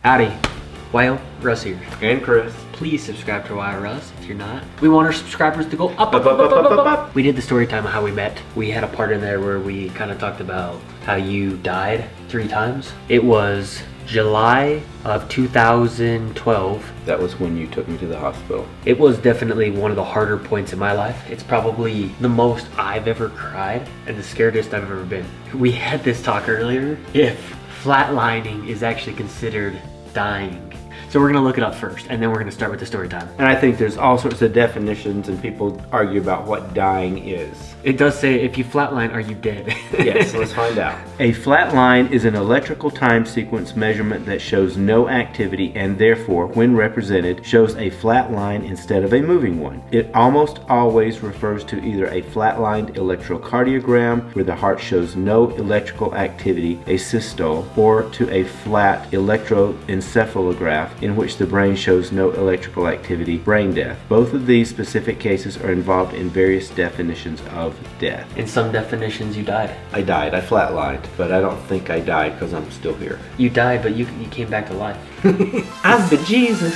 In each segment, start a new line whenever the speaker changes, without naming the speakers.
Howdy, Whale, Russ here.
And Chris.
Please subscribe to Why Russ if you're not. We want our subscribers to go up. We did the story time of how we met. We had a part in there where we kind of talked about how you died 3 times. It was July of 2012.
That was when you took me to the hospital.
It was definitely one of the harder points in my life. It's probably the most I've ever cried and the scariest I've ever been. We had this talk earlier. If flatlining is actually considered dying. So we're gonna look it up first, and then we're gonna start with the story time.
And I think there's all sorts of definitions, and people argue about what dying is.
It does say, if you flatline, are you dead?
Yes, let's find out. A flat line is an electrical time sequence measurement that shows no activity and therefore, when represented, shows a flat line instead of a moving one. It almost always refers to either a flatlined electrocardiogram, where the heart shows no electrical activity, a systole, or to a flat electroencephalograph, in which the brain shows no electrical activity, brain death. Both of these specific cases are involved in various definitions of death.
In some definitions, you died.
I died, I flatlined, but I don't think I died because I'm still here.
You died, but you came back to life.
I'm the Jesus.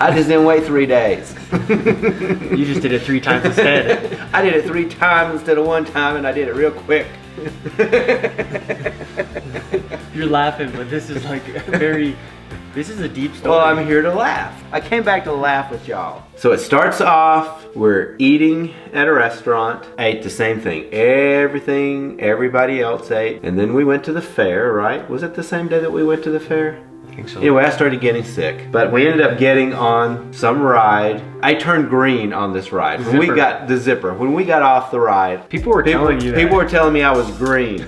I just didn't wait 3 days.
You just did it 3 times instead.
I did it 3 times instead of 1 time, and I did it real quick.
You're laughing, but this is like this is a deep story.
Well, I'm here to laugh. I came back to laugh with y'all. So it starts off, we're eating at a restaurant. I ate the same thing, everything everybody else ate. And then we went to the fair, right? Was it the same day that we went to the fair?
I think so.
Anyway, I started getting sick, but we ended up getting on some ride. I turned green on this ride. When we got the zipper, when we got off the ride,
people were telling
me I was green.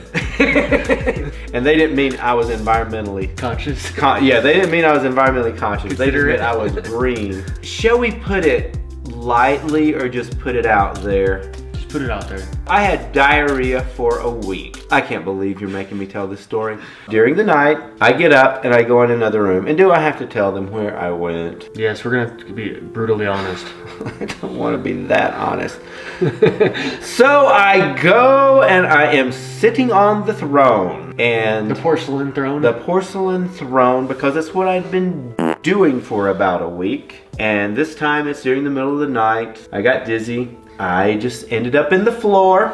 And they didn't mean I was environmentally
conscious.
Yeah, they didn't mean I was environmentally conscious. They just meant I was green. Shall we put it lightly or just put it out there?
Just put it out there.
I had diarrhea for a week. I can't believe you're making me tell this story. During the night, I get up and I go in another room. And do I have to tell them where I went?
Yes, we're gonna be brutally honest.
I don't want to be that honest. So I go and I am sitting on the throne. And
the porcelain throne?
The porcelain throne, because that's what I'd been doing for about a week. And this time it's during the middle of the night. I got dizzy. I just ended up in the floor.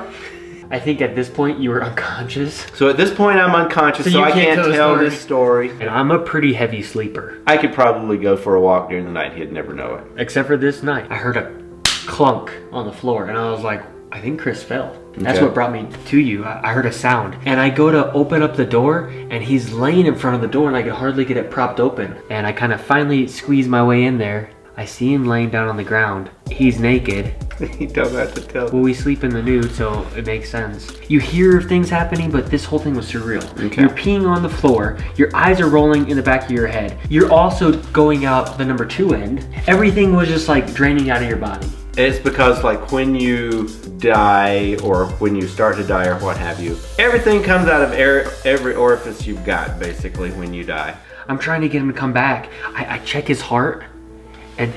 I think at this point you were unconscious.
So at this point I'm unconscious, so I can't tell this story.
And I'm a pretty heavy sleeper.
I could probably go for a walk during the night. He'd never know it.
Except for this night. I heard a clunk on the floor and I was like, I think Chris fell. That's what brought me to you. I heard a sound and I go to open up the door and he's laying in front of the door and I could hardly get it propped open. And I kind of finally squeeze my way in there. I see him laying down on the ground. He's naked.
You don't have to tell.
Well, we sleep in the nude, so it makes sense. You hear things happening, but this whole thing was surreal.
Okay.
You're peeing on the floor. Your eyes are rolling in the back of your head. You're also going out the number 2 end. Everything was just like draining out of your body.
It's because like when you die or when you start to die or what have you, everything comes out of every orifice you've got basically when you die.
I'm trying to get him to come back. I check his heart and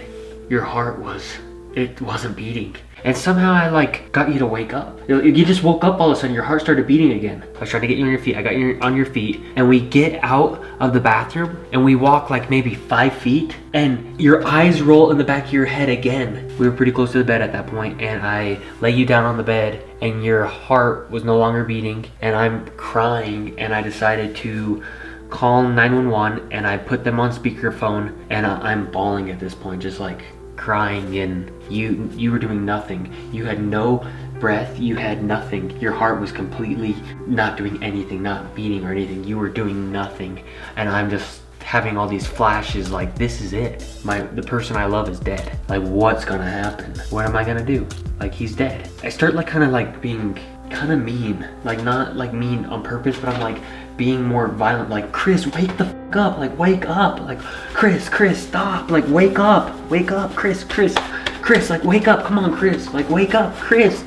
your heart wasn't beating. And somehow I like got you to wake up. You just woke up all of a sudden, your heart started beating again. I was trying to get you on your feet. I got you on your feet and we get out of the bathroom and we walk like maybe 5 feet and your eyes roll in the back of your head again. We were pretty close to the bed at that point and I lay you down on the bed and your heart was no longer beating and I'm crying and I decided to call 911 and I put them on speakerphone and I'm bawling at this point, just like crying, and you were doing nothing. You had no breath, you had nothing. Your heart was completely not doing anything, not beating or anything. You were doing nothing. And I'm just having all these flashes like, this is it. The person I love is dead. Like, what's gonna happen? What am I gonna do? Like, he's dead. I start like kind of like being kind of mean, like not like mean on purpose, but I'm like being more violent, like, Chris, wake the f up, like wake up, like Chris, stop, like wake up, Chris, like wake up, come on Chris, like wake up, Chris,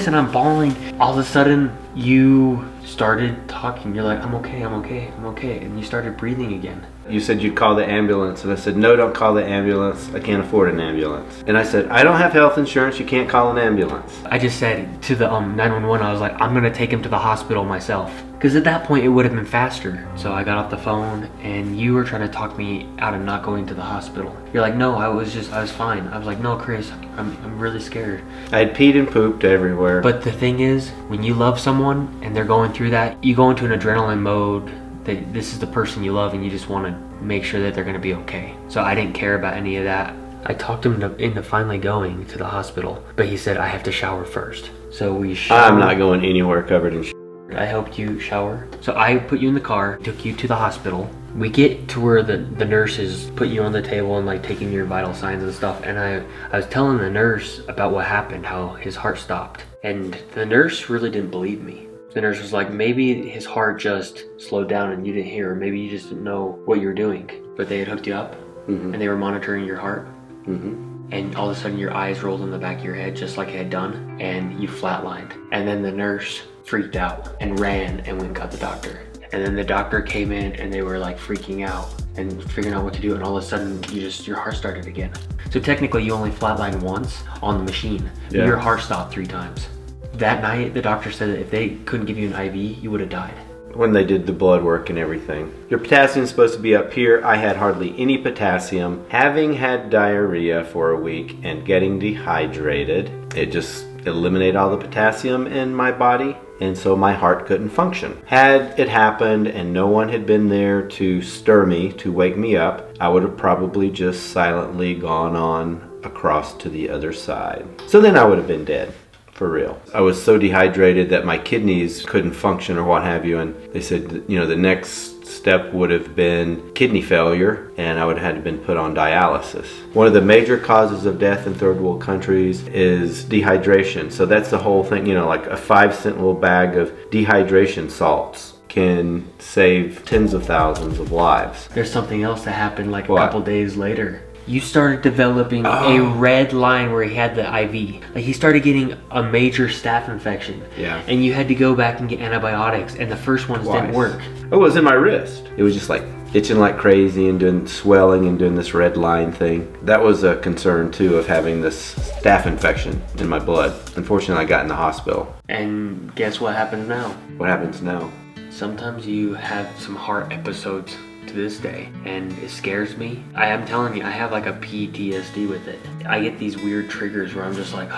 and I'm bawling. All of a sudden you started talking. You're like, I'm okay, I'm okay, I'm okay. And you started breathing again.
You said you'd call the ambulance, and I said, no, don't call the ambulance. I can't afford an ambulance. And I said, I don't have health insurance. You can't call an ambulance.
I just said to the 911, I was like, I'm gonna take him to the hospital myself. Because at that point, it would have been faster. So I got off the phone, and you were trying to talk me out of not going to the hospital. You're like, no, I was fine. I was like, no, Chris, I'm really scared.
I had peed and pooped everywhere.
But the thing is, when you love someone and they're going through that, you go into an adrenaline mode that this is the person you love and you just want to make sure that they're going to be okay. So I didn't care about any of that. I talked him into finally going to the hospital, but he said I have to shower first. So we showered.
I'm not going anywhere covered in
I helped you shower. So I put you in the car, took you to the hospital. We get to where the nurses put you on the table and like taking your vital signs and stuff. And I was telling the nurse about what happened, how his heart stopped. And the nurse really didn't believe me. The nurse was like, maybe his heart just slowed down and you didn't hear, or maybe you just didn't know what you were doing. But they had hooked you up and they were monitoring your heart. And all of a sudden your eyes rolled in the back of your head just like it had done, and you flatlined. And then the nurse freaked out and ran and went and got the doctor. And then the doctor came in and they were like freaking out and figuring out what to do, and all of a sudden your heart started again. So technically you only flatlined once on the machine, but your heart stopped 3 times. That night, the doctor said that if they couldn't give you an IV, you would have died.
When they did the blood work and everything. Your potassium's supposed to be up here. I had hardly any potassium. Having had diarrhea for a week and getting dehydrated, it just eliminated all the potassium in my body, and so my heart couldn't function. Had it happened and no one had been there to stir me, to wake me up, I would have probably just silently gone on across to the other side. So then I would have been dead. For real. I was so dehydrated that my kidneys couldn't function or what have you, and they said, you know, the next step would have been kidney failure, and I would have had to been put on dialysis. One of the major causes of death in third world countries is dehydration. So that's the whole thing, you know, like a 5-cent little bag of dehydration salts can save tens of thousands of lives.
There's something else that happened like a couple days later. You started developing a red line where he had the IV. Like he started getting a major staph infection.
Yeah.
And you had to go back and get antibiotics, and the first ones didn't work.
Oh, it was in my wrist. It was just like itching like crazy and doing swelling and doing this red line thing. That was a concern too, of having this staph infection in my blood. Unfortunately, I got in the hospital.
And guess what happens now?
What happens now?
Sometimes you have some heart episodes to this day, and it scares me. I am telling you, I have like a PTSD with it. I get these weird triggers where I'm just like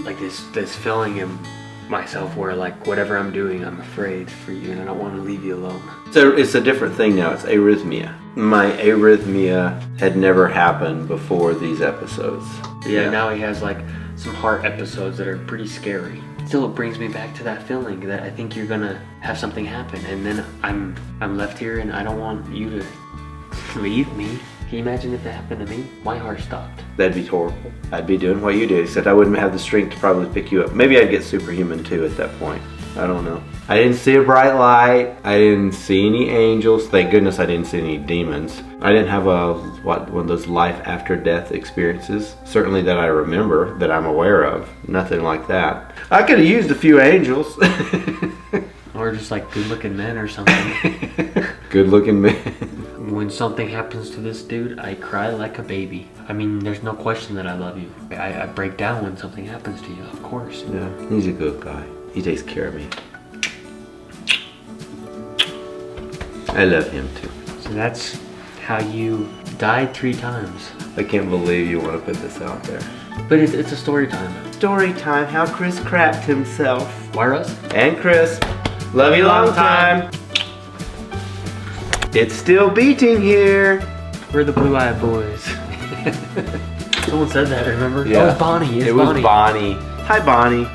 like this feeling in myself where like whatever I'm doing, I'm afraid for you and I don't want to leave you alone.
So it's a different thing now. It's arrhythmia. My arrhythmia had never happened before these episodes.
Yeah, now he has like some heart episodes that are pretty scary. Still, it brings me back to that feeling that I think you're gonna have something happen, and then I'm left here and I don't want you to leave me. Can you imagine if that happened to me? My heart stopped.
That'd be horrible. I'd be doing what you did, except I wouldn't have the strength to probably pick you up. Maybe I'd get superhuman too at that point. I don't know. I didn't see a bright light. I didn't see any angels. Thank goodness I didn't see any demons. I didn't have one of those life after death experiences. Certainly that I remember, that I'm aware of. Nothing like that. I could have used a few angels.
Or just like good looking men or something.
Good looking men.
When something happens to this dude, I cry like a baby. I mean, there's no question that I love you. I break down when something happens to you, of course.
Yeah, he's a good guy. He takes care of me. I love him too.
So that's how you died 3 times.
I can't believe you want to put this out there.
But it's a story time.
Story time, how Chris crapped himself.
Why, Russ?
And Chris, love you long time. It's still beating here.
We're the Blue-Eyed Boys. Someone said that, remember?
Yeah.
Oh, it was Bonnie.
It was Bonnie. Hi, Bonnie.